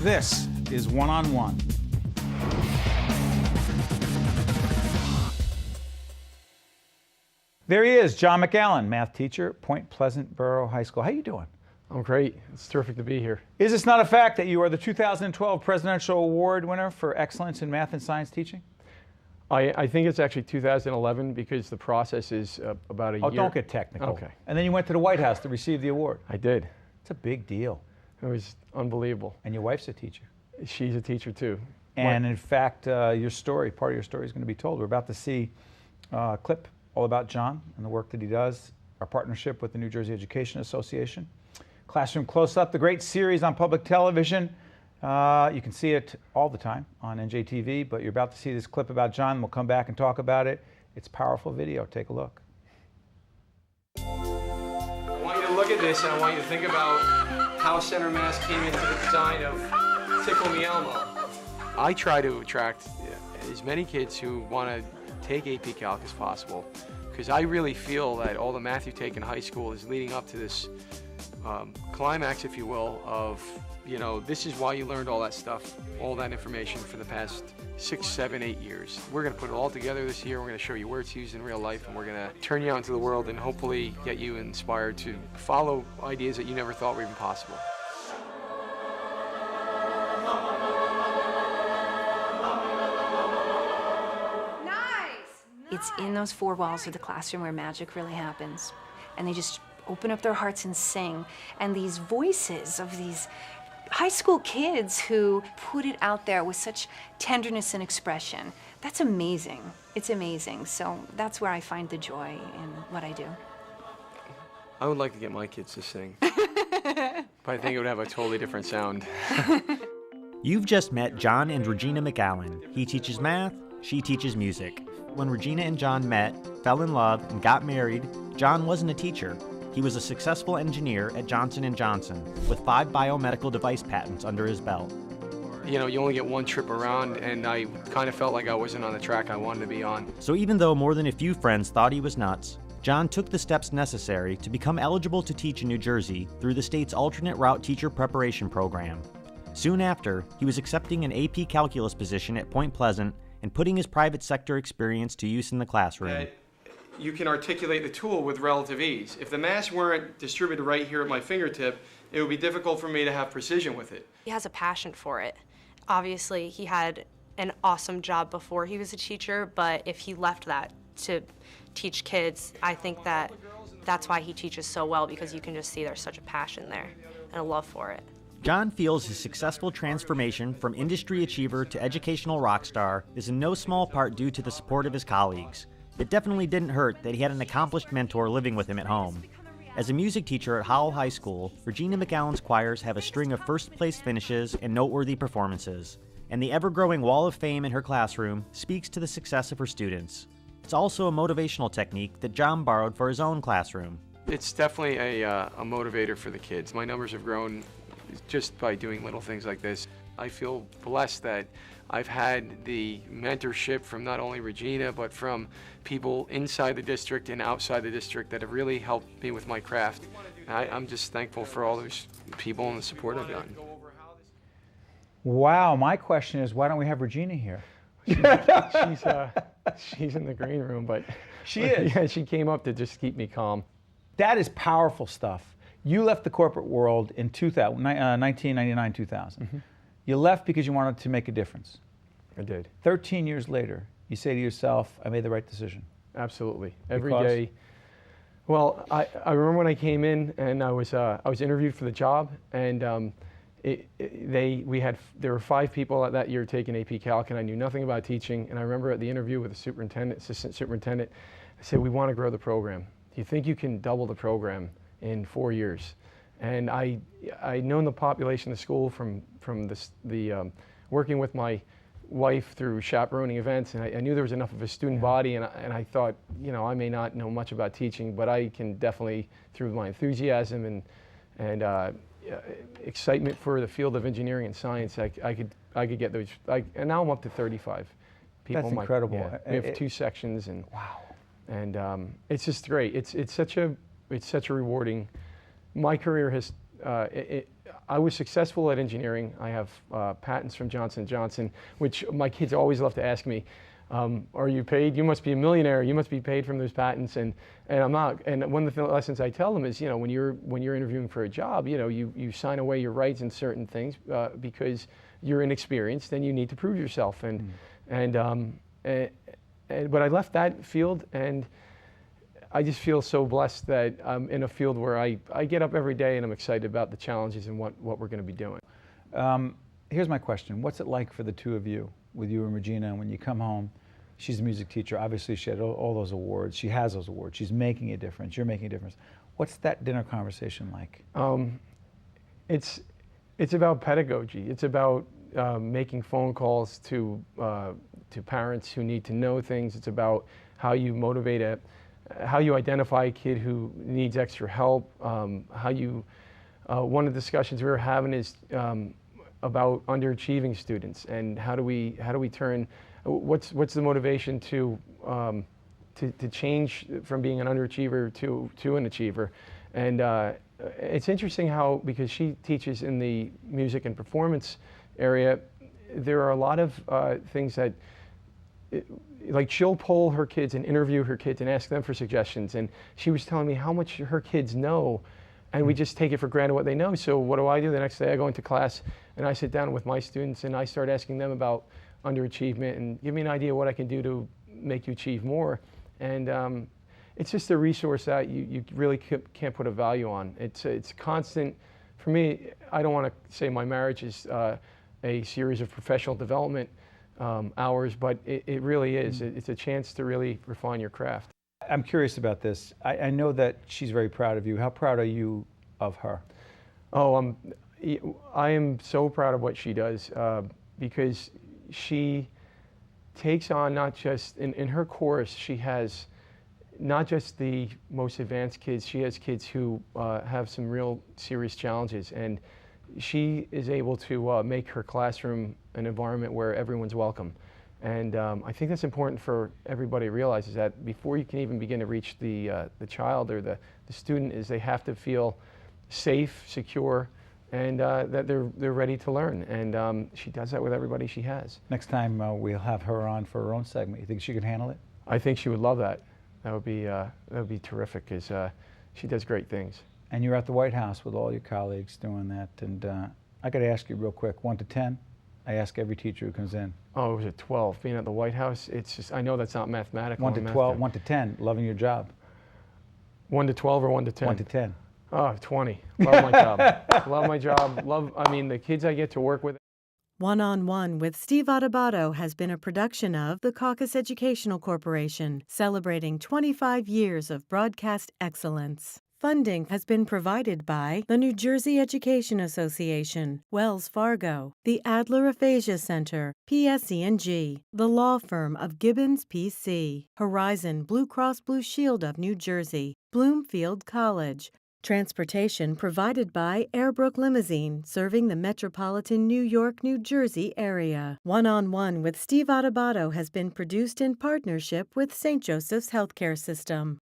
This is One-on-One. There he is, John McAllen, math teacher, Point Pleasant Borough High School. How you doing? I'm great. It's terrific to be here. Is this not a fact that you are the 2012 Presidential Award winner for excellence in math and science teaching? I think it's actually 2011 because the process is about a year. Oh, don't get technical. Okay. And then you went to the White House to receive the award. I did. It's a big deal. It was unbelievable. And your wife's a teacher. She's a teacher too. And in fact, your story, part of your story is going to be told. We're about to see a clip all about John and the work that he does, our partnership with the New Jersey Education Association. Classroom Close-Up, the great series on public television. You can see it all the time on NJTV, but you're about to see this clip about John, and we'll come back and talk about it. It's a powerful video. Take a look. I want you to look at this, and I want you to think about how center mass came into the design of Tickle Me Elmo. I try to attract as many kids who want to take AP Calc as possible, because I really feel that all the math you take in high school is leading up to this climax, if you will, of, you know, this is why you learned all that stuff, all that information for the past 6, 7, 8 years. We're going to put it all together this year. We're going to show you where it's used in real life, and we're going to turn you out into the world and hopefully get you inspired to follow ideas that you never thought were even possible. It's in those four walls of the classroom where magic really happens. And they just open up their hearts and sing. And these voices of these high school kids who put it out there with such tenderness and expression, that's amazing. It's amazing. So that's where I find the joy in what I do. I would like to get my kids to sing, but I think it would have a totally different sound. You've just met John and Regina McAllen. He teaches math, she teaches music. When Regina and John met, fell in love, and got married, John wasn't a teacher. He was a successful engineer at Johnson & Johnson, with 5 biomedical device patents under his belt. You know, you only get one trip around, and I kind of felt like I wasn't on the track I wanted to be on. So even though more than a few friends thought he was nuts, John took the steps necessary to become eligible to teach in New Jersey through the state's alternate route teacher preparation program. Soon after, he was accepting an AP Calculus position at Point Pleasant and putting his private sector experience to use in the classroom. You can articulate the tool with relative ease. If the mass weren't distributed right here at my fingertip, it would be difficult for me to have precision with it. He has a passion for it. Obviously, he had an awesome job before he was a teacher, but if he left that to teach kids, I think that that's why he teaches so well, because you can just see there's such a passion there and a love for it. John feels his successful transformation from industry achiever to educational rock star is in no small part due to the support of his colleagues. It definitely didn't hurt that he had an accomplished mentor living with him at home. As a music teacher at Howell High School, Regina McAllen's choirs have a string of first-place finishes and noteworthy performances, and the ever-growing wall of fame in her classroom speaks to the success of her students. It's also a motivational technique that John borrowed for his own classroom. It's definitely a motivator for the kids. My numbers have grown just by doing little things like this. I feel blessed that I've had the mentorship from not only Regina, but from people inside the district and outside the district that have really helped me with my craft. I'm just thankful for all those people and the support I've gotten. Wow, my question is, why don't we have Regina here? She's in the green room, but She is. Yeah, she came up to just keep me calm. That is powerful stuff. You left the corporate world in 1999, 2000. Mm-hmm. You left because you wanted to make a difference. I did. 13 years later, you say to yourself, I made the right decision. Absolutely. Every day. Well, I remember when I came in and I was interviewed for the job, and there were 5 people that year taking AP Calc, and I knew nothing about teaching. And I remember at the interview with the superintendent, assistant superintendent, I said, we want to grow the program. Do you think you can double the program in 4 years? And I'd known the population of the school from working with my wife through chaperoning events, and I knew there was enough of a student body, and I thought, you know, I may not know much about teaching, but I can definitely, through my enthusiasm and excitement for the field of engineering and science, I could get those. And now I'm up to 35 people. That's incredible. Yeah, we have 2 sections, and wow, and it's just great. It's such a rewarding. My career has. I was successful at engineering. I have patents from Johnson & Johnson, which my kids always love to ask me, are you paid? You must be a millionaire. You must be paid from those patents. And I'm not. And one of the lessons I tell them is, when you're interviewing for a job, you sign away your rights in certain things because you're inexperienced and you need to prove yourself. But I left that field, and I just feel so blessed that I'm in a field where I get up every day and I'm excited about the challenges and what we're going to be doing. Here's my question. What's it like for the two of you, with you and Regina, and when you come home? She's a music teacher. Obviously, she had all those awards. She has those awards. She's making a difference. You're making a difference. What's that dinner conversation like? It's about pedagogy. It's about making phone calls to parents who need to know things. It's about how you motivate how you identify a kid who needs extra help. One of the discussions we were having is about underachieving students, and how do we turn, what's the motivation to change from being an underachiever to an achiever. And it's interesting how, because she teaches in the music and performance area, there are a lot of things that, like, she'll poll her kids and interview her kids and ask them for suggestions. And she was telling me how much her kids know, and we just take it for granted what they know. So what do? The next day I go into class and I sit down with my students and I start asking them about underachievement and give me an idea what I can do to make you achieve more. And it's just a resource that you really can't put a value on. It's constant. For me, I don't want to say my marriage is a series of professional development hours, but it really is. It's a chance to really refine your craft. I'm curious about this. I know that she's very proud of you. How proud are you of her? Oh, I am so proud of what she does because she takes on not just, in her course, she has not just the most advanced kids, she has kids who have some real serious challenges, and she is able to make her classroom an environment where everyone's welcome. And I think that's important for everybody to realize, is that before you can even begin to reach the child or the student, is they have to feel safe, secure, and that they're ready to learn. And she does that with everybody she has. Next time we'll have her on for her own segment. You think she can handle it? I think she would love that. That would be terrific, because she does great things. And you're at the White House with all your colleagues doing that. And I got to ask you real quick, 1 to 10. I ask every teacher who comes in. Oh, it was a 12. Being at the White House, it's just, I know that's not mathematical. 1 to 12, 1 to 10, loving your job. 1 to 12 or 1 to 10? 1 to 10. Oh, 20. Love my job. Love my job. The kids I get to work with. One-on-One with Steve Adubato has been a production of the Caucus Educational Corporation, celebrating 25 years of broadcast excellence. Funding has been provided by the New Jersey Education Association, Wells Fargo, the Adler Aphasia Center, PSE&G, the law firm of Gibbons PC, Horizon Blue Cross Blue Shield of New Jersey, Bloomfield College. Transportation provided by Airbrook Limousine, serving the metropolitan New York, New Jersey area. One-on-One with Steve Adubato has been produced in partnership with St. Joseph's Healthcare System.